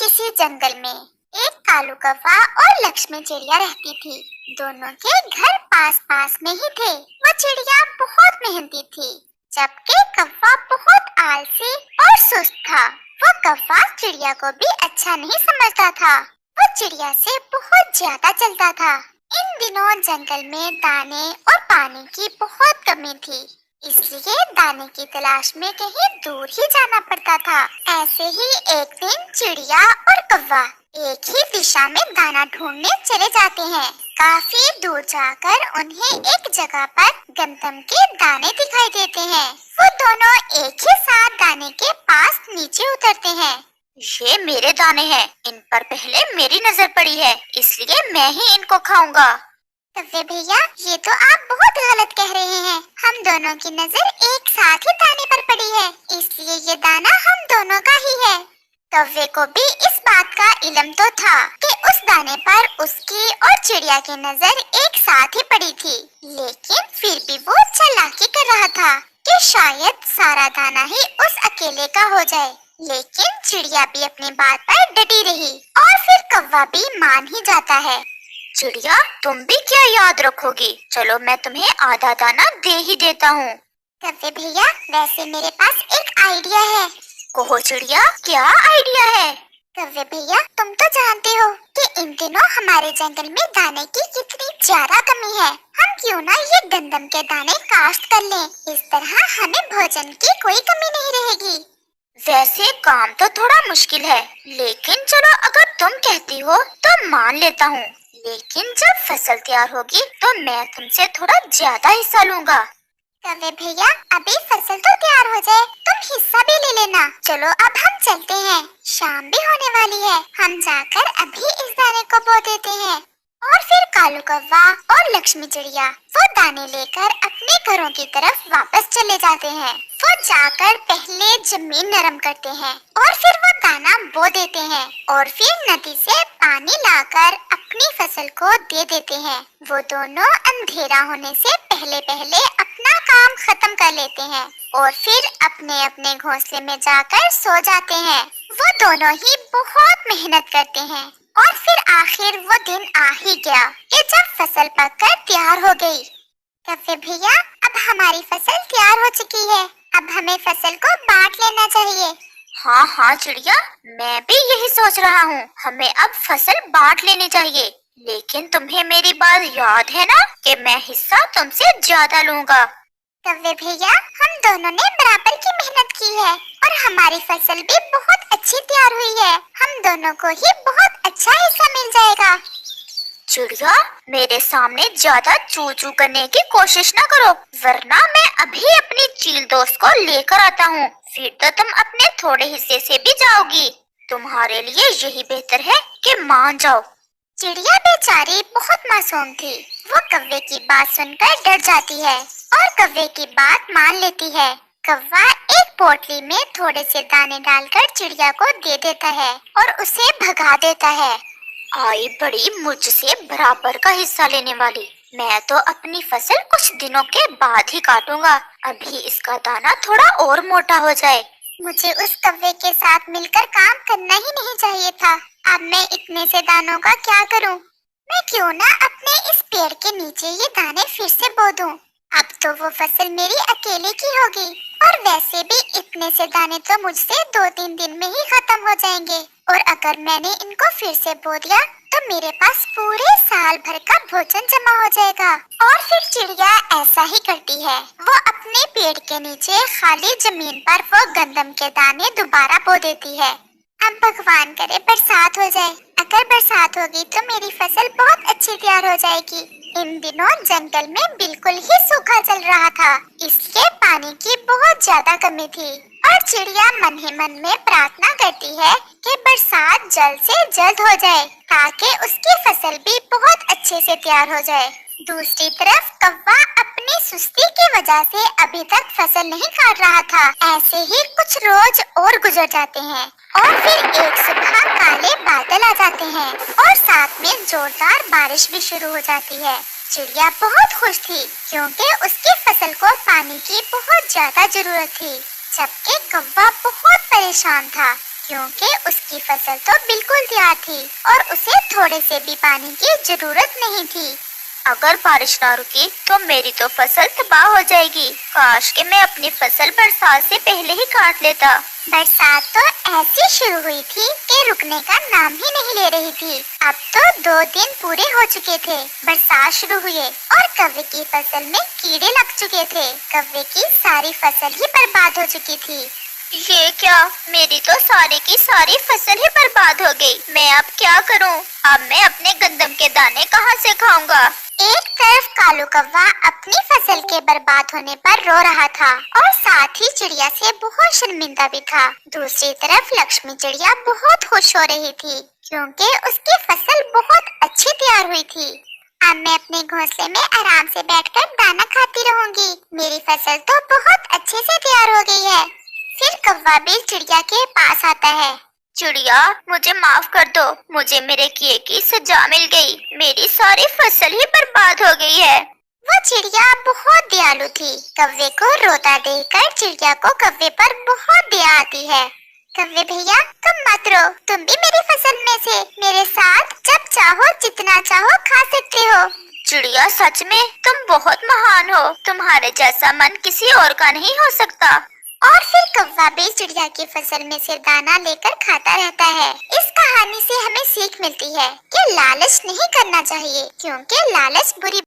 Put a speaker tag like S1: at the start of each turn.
S1: किसी जंगल में एक कालू कौवा और लक्ष्मी चिड़िया रहती थी। दोनों के घर पास पास में ही थे। वो चिड़िया बहुत मेहनती थी, जबकि कौवा बहुत आलसी और सुस्त था। वो कौवा चिड़िया को भी अच्छा नहीं समझता था। वो चिड़िया से बहुत ज्यादा चलता था। इन दिनों जंगल में दाने और पानी की बहुत कमी थी, इसलिए दाने की तलाश में कहीं दूर ही जाना पड़ता था। ऐसे ही एक दिन चिड़िया और कौवा एक ही दिशा में दाना ढूंढने चले जाते हैं। काफी दूर जाकर उन्हें एक जगह पर गंदम के दाने दिखाई देते हैं। वो दोनों एक ही साथ दाने के पास नीचे उतरते हैं।
S2: ये मेरे दाने हैं, इन पर पहले मेरी नजर पड़ी है, इसलिए मैं ही इनको खाऊंगा।
S1: कौवे भैया, ये तो आप बहुत गलत कह रहे हैं। हम दोनों की नजर एक साथ ही दाने पर पड़ी है, इसलिए ये दाना हम दोनों का ही है। कौवे को भी इस बात का इल्म तो था कि उस दाने पर उसकी और चिड़िया की नजर एक साथ ही पड़ी थी, लेकिन फिर भी वो चालाकी कर रहा था कि शायद सारा दाना ही उस अकेले का हो जाए। लेकिन चिड़िया भी अपनी बात पर डटी रही और फिर कौवा भी मान ही जाता है।
S2: चिड़िया, तुम भी क्या याद रखोगी? चलो मैं तुम्हें आधा दाना दे ही देता हूँ।
S1: कौवे भैया, वैसे मेरे पास एक आइडिया है।
S2: कहो चिड़िया, क्या आइडिया है?
S1: कौवे भैया, तुम तो जानते हो कि इन दिनों हमारे जंगल में दाने की कितनी ज्यादा कमी है। हम क्यों ना ये गंदम के दाने काश्त कर लें, इस तरह हमें भोजन की कोई कमी नहीं रहेगी।
S2: वैसे काम तो थोड़ा मुश्किल है, लेकिन चलो अगर तुम कहती हो तो मान लेता हूँ। लेकिन जब फसल तैयार होगी तो मैं तुमसे थोड़ा ज्यादा हिस्सा लूंगा।
S1: कौवे भैया, अभी फसल तो तैयार हो जाए, तुम हिस्सा भी ले लेना। चलो अब हम चलते हैं, शाम भी होने वाली है। हम जाकर अभी इस दाने को बो देते हैं। और फिर कालू कौवा और लक्ष्मी चिड़िया वो दाने लेकर अपने घरों की तरफ वापस चले जाते हैं। वो जाकर पहले जमीन नरम करते हैं और फिर वो दाना बो देते हैं और फिर नदी से पानी लाकर अपनी फसल को दे देते हैं। वो दोनों अंधेरा होने से पहले पहले अपना काम खत्म कर लेते हैं और फिर अपने अपने घोंसले में जाकर सो जाते हैं। वो दोनों ही बहुत मेहनत करते हैं और फिर आखिर वो दिन आ ही गया कि जब फसल पककर तैयार हो गई। कौवे भैया, अब हमारी फसल तैयार हो चुकी है, अब हमें फसल को बांट लेना चाहिए।
S2: हाँ हाँ चिड़िया, मैं भी यही सोच रहा हूँ, हमें अब फसल बांट लेनी चाहिए। लेकिन तुम्हें मेरी बात याद है ना कि मैं हिस्सा तुमसे ज्यादा लूंगा।
S1: कौवे भैया, हम दोनों ने बराबर की मेहनत की है और हमारी फसल भी बहुत अच्छी तैयार हुई है। हम दोनों को ही बहुत अच्छा हिस्सा मिल जाएगा।
S2: चिड़िया, मेरे सामने ज्यादा चू चू करने की कोशिश न करो, वरना मैं अभी अपनी चील दोस्त को लेकर आता हूँ। फिर तो तुम अपने थोड़े हिस्से से भी जाओगी। तुम्हारे लिए यही बेहतर है कि मान जाओ।
S1: चिड़िया बेचारी बहुत मासूम थी। वो कौवे की बात सुनकर डर जाती है और कौवे की बात मान लेती है। कौवा एक पोटली में थोड़े से दाने डालकर चिड़िया को दे देता है और उसे भगा देता है।
S2: आई बड़ी मुझसे बराबर का हिस्सा लेने वाली। मैं तो अपनी फसल कुछ दिनों के बाद ही काटूंगा, अभी इसका दाना थोड़ा और मोटा हो जाए।
S1: मुझे उस कौवे के साथ मिलकर काम करना ही नहीं चाहिए था। अब मैं इतने से दानों का क्या करूं? मैं क्यों ना अपने इस पेड़ के नीचे ये दाने फिर से बो दूं। अब तो वो फसल मेरी अकेले की होगी और वैसे भी इतने से दाने तो मुझसे 2-3 दिन में ही खत्म हो जाएंगे। और अगर मैंने इनको फिर से बो दिया तो मेरे पास पूरे साल भर का भोजन जमा हो जाएगा। और फिर चिड़िया ऐसा ही करती है। वो अपने पेड़ के नीचे खाली जमीन पर वो गंदम के दाने दोबारा बो देती है। अब भगवान करे बरसात हो जाए। अगर बरसात होगी तो मेरी फसल बहुत अच्छी तैयार हो जाएगी। इन दिनों जंगल में बिल्कुल ही सूखा चल रहा था, इसलिए पानी की बहुत ज्यादा कमी थी और चिड़िया मन ही मन में प्रार्थना करती है कि बरसात जल्द से जल्द हो जाए ताकि उसकी फसल भी बहुत अच्छे से तैयार हो जाए। दूसरी तरफ कौवा अपनी सुस्ती की वजह से अभी तक फसल नहीं काट रहा था। ऐसे ही कुछ रोज और गुजर जाते हैं और फिर एक सुबह काले बादल आ जाते हैं और साथ में जोरदार बारिश भी शुरू हो जाती है। चिड़िया बहुत खुश थी क्योंकि उसकी फसल को पानी की बहुत ज्यादा जरूरत थी, जबकि कौवा बहुत परेशान था क्योंकि उसकी फसल तो बिल्कुल तैयार थी और उसे थोड़े से भी पानी की जरूरत नहीं थी।
S2: अगर बारिश ना रुकी तो मेरी तो फसल तबाह हो जाएगी। काश कि मैं अपनी फसल बरसात से पहले ही काट लेता।
S1: बरसात तो ऐसी शुरू हुई थी कि रुकने का नाम ही नहीं ले रही थी। अब तो 2 दिन पूरे हो चुके थे। बरसात शुरू हुए और कव्वे की फसल में कीड़े लग चुके थे। कव्वे की सारी फसल ही बर्बाद हो चुकी थी।
S2: ये क्या, मेरी तो सारी की सारी फसल ही बर्बाद हो गई। मैं अब क्या करूं? अब मैं अपने गंदम के दाने कहां से खाऊंगा?
S1: एक तरफ कालू कौवा अपनी फसल के बर्बाद होने पर रो रहा था और साथ ही चिड़िया से बहुत शर्मिंदा भी था। दूसरी तरफ लक्ष्मी चिड़िया बहुत खुश हो रही थी क्योंकि उसकी फसल बहुत अच्छी तैयार हुई थी। अब मैं अपने घोंसले में आराम से बैठकर दाना खाती रहूंगी। मेरी फसल तो बहुत अच्छे से तैयार हो गई है। फिर कौवा भी चिड़िया के पास आता है।
S2: चिड़िया, मुझे माफ कर दो। मुझे मेरे किए की सजा मिल गई। मेरी सारी फसल ही बर्बाद हो गई है।
S1: वो चिड़िया बहुत दयालु थी। कौवे को रोता देखकर चिड़िया को कौवे पर बहुत दया आती है। कौवे भैया, तुम मत रो। तुम भी मेरी फसल में से मेरे साथ जब चाहो जितना चाहो खा सकते हो।
S2: चिड़िया, सच में तुम बहुत महान हो। तुम्हारे जैसा मन किसी और का नहीं हो सकता।
S1: और फिर कौवा भी चिड़िया की फसल में से दाना लेकर खाता रहता है। इस कहानी से हमें सीख मिलती है कि लालच नहीं करना चाहिए क्योंकि लालच बुरी